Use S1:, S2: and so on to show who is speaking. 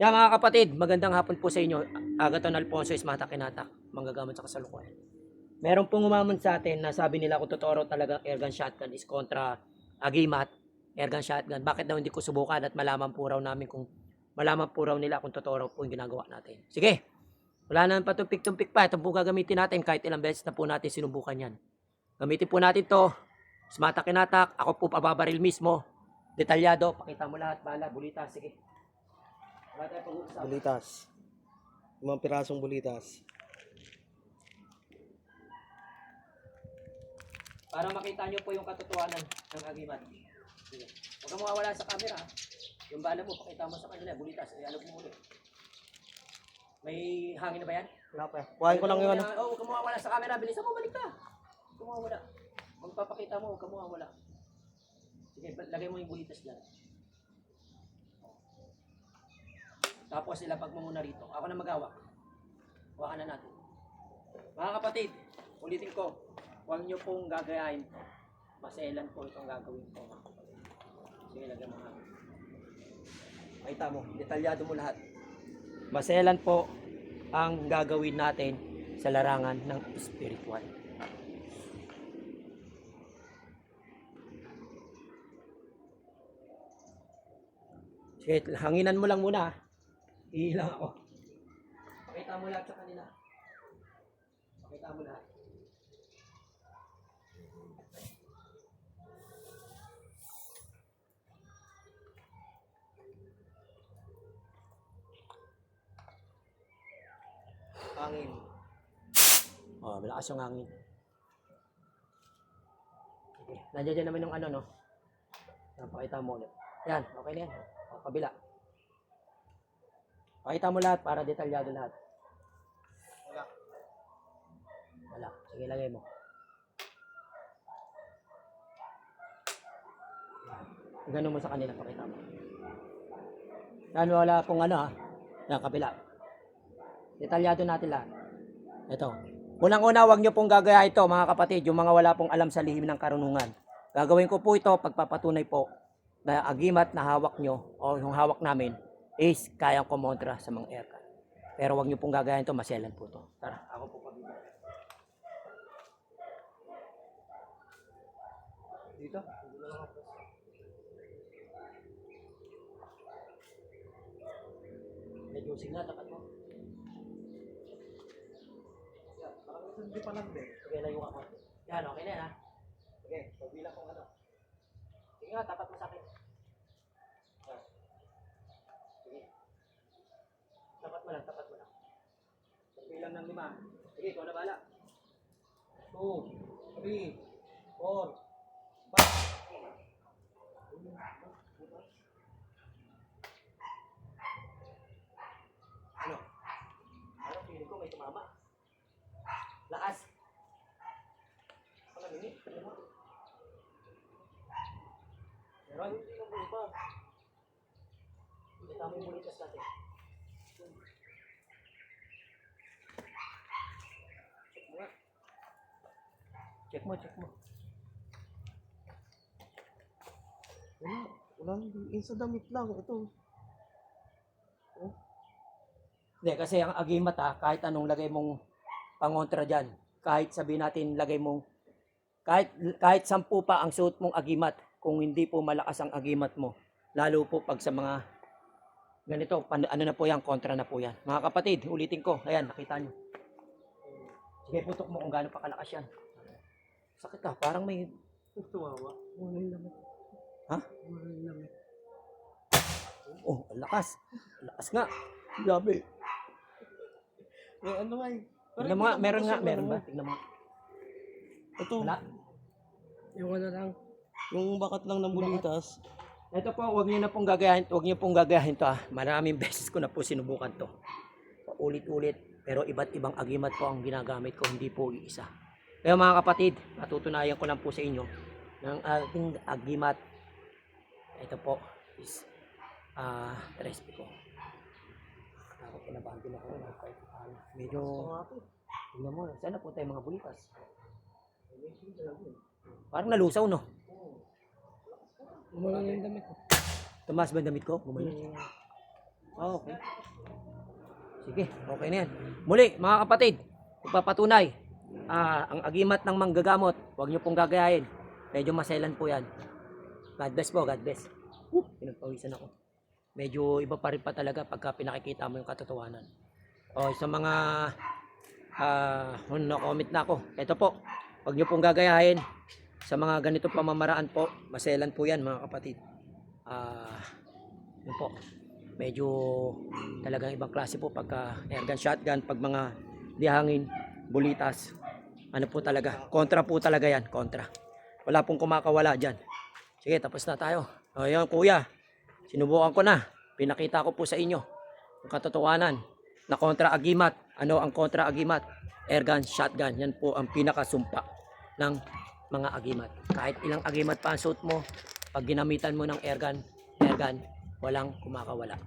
S1: Yan mga kapatid, magandang hapon po sa inyo. Agaton Alfonso Ismata Kinatak, manggagamot sa kasalukuyan. Meron pong umamon sa atin na sabi nila kung totoo raw talaga airgun shotgun is kontra agimat, airgun shotgun. Bakit daw hindi ko subukan at malaman po raw nila kung totoo raw po yung ginagawa natin. Sige, wala na patumpik-tumpik pa. Ito po gagamitin natin kahit ilang beses na po natin sinubukan yan. Gamitin po natin to. Ismata Kinatak, ako po pababaril mismo. Detalyado, pakita mo lahat, bala, bulita, sige. Wala tayong pag-uusap.
S2: Bulitas. 5 pirasong bulitas.
S1: Para makita nyo po yung katotohanan ng agimat. Sige. Huwag kang mawawala sa camera. Yung bala mo, pakita mo sa kanila. Bulitas, ialog mo ulit. May hangin na ba yan?
S2: Wala pa. Kuhain ko lang yung ano.
S1: Huwag kang mawawala sa camera. Bilisan mo, balik ka. Huwag kang mawawala. Magpapakita mo, huwag kang mawawala. Sige, lagay mo yung bulitas dyan. Tapos ilapag mo muna rito. Ako na magawa. Hawakan na natin. Mga kapatid, ulitin ko. Huwag nyo pong gagayahin to. Maselan po itong gagawin ko. Sige, lagyan mo nga. Makita mo, detalyado mo lahat. Maselan po ang gagawin natin sa larangan ng spiritual. Sige, hanginan mo lang muna. Iilang ako. Pakita mo lahat sa kanila. Pakita mo lahat.
S2: Hangin.
S1: Oh, malakas yung hangin. Sige. Nandiyan dyan naman yung ano, no? Yan, pakita mo ulit. Yan, okay na yan. O, kabila. Pakita mo lahat para detalyado lahat.
S2: Wala.
S1: Wala. Sige, lagay mo. Ganun mo sa kanila, pakita mo. Yan, wala pong ano ha. Yan, kabila. Detalyado natin lahat. Ito. Unang-una, huwag nyo pong gagaya ito, mga kapatid, yung mga wala pong alam sa lihim ng karunungan. Gagawin ko po ito, pagpapatunay po, na agimat na hawak nyo, o yung hawak namin, is kayang kumontra sa mga airgun. Pero huwag nyo pong gagayahin ito, maselan po ito. Tara, ako po pabibigyan.
S2: Dito?
S1: Medyo sigla, tapat mo.
S2: Yan. Parang hindi pa lang din.
S1: Sige, layo ako. Yan, okay na yan ha. Sige, pagbilang kong ano. Sige nga, tapat mo sa akin. Yan. Sige. Tapat mo lang, tapat mo lang. Pagbilang ng 5. Sige, ikaw na bahala. 2, 3, 4, 5. Ano? Ano, feeling ko may tumama. Lakas. Ano ini? Meron? Hindi na buhay pa. Kita mo yung bulitas natin. Check mo nga. Check mo, check mo.
S2: Wala. Wala. Yung sa damit lang. Ito.
S1: Hindi, kasi ang agimat kahit anong lagay mong pangontra dyan, kahit sabihin natin lagay mong, kahit 10 pa ang suot mong agimat, kung hindi po malakas ang agimat mo, lalo po pag sa mga ganito, ano na po yan, kontra na po yan. Mga kapatid, ulitin ko, ayan, nakita nyo. Sige, putok mo kung gaano pa kalakas yan. Sakit ka, parang may,
S2: Tumawa. Wala yung lamit.
S1: ha?
S2: Wala yung lamit.
S1: Oh, ang lakas. Ang lakas nga. Grabe.
S2: Eh, ano nga eh.
S1: Tignan mo nga, meron nga, meron ba? Tignan mo.
S2: Ito.
S1: Wala.
S2: Yung ano lang. Yung bakat lang ng bulitas.
S1: Ito po, huwag niyo pong gagayahin to Maraming beses ko na po sinubukan to. Ulit-ulit, pero iba't ibang agimat po ang ginagamit ko, hindi po iisa. Kaya mga kapatid, patutunayan ko lang po sa inyo ng ating agimat. Ito po is respe ko. Ako kinabahan din ako na kahit medyo, tingnan mo, sana po tayo mga bulitas. Parang nalusaw, no?
S2: Gumawa yung damit.
S1: Tumaas ba yung damit ko? Gumawa. Okay. Sige, okay na yan. Muli, mga kapatid, ippapatunay, ang agimat ng manggagamot, huwag nyo pong gagayahin. Medyo maselan po yan. God bless po, God bless. Pinagpawisan ako. Medyo iba pa rin pa talaga pagka pinakikita mo yung katotohanan. O, sa mga no-comment na ako. Ito po, huwag nyo pong gagayahin. Sa mga ganito pamamaraan po, maselan po yan mga kapatid. Yun po. Medyo talagang ibang klase po pagka airgun, shotgun, pag mga dihangin, bulitas. Ano po talaga, kontra po talaga yan, kontra. Wala pong kumakawala dyan. Sige, tapos na tayo. O yun, kuya, sinubukan ko na. Pinakita ko po sa inyo ang katotohanan na kontra agimat. Ano ang kontra agimat? Airgun, shotgun. Yan po ang pinakasumpa ng mga agimat. Kahit ilang agimat pa ang suit mo, pag ginamitan mo ng airgun, walang kumakawala.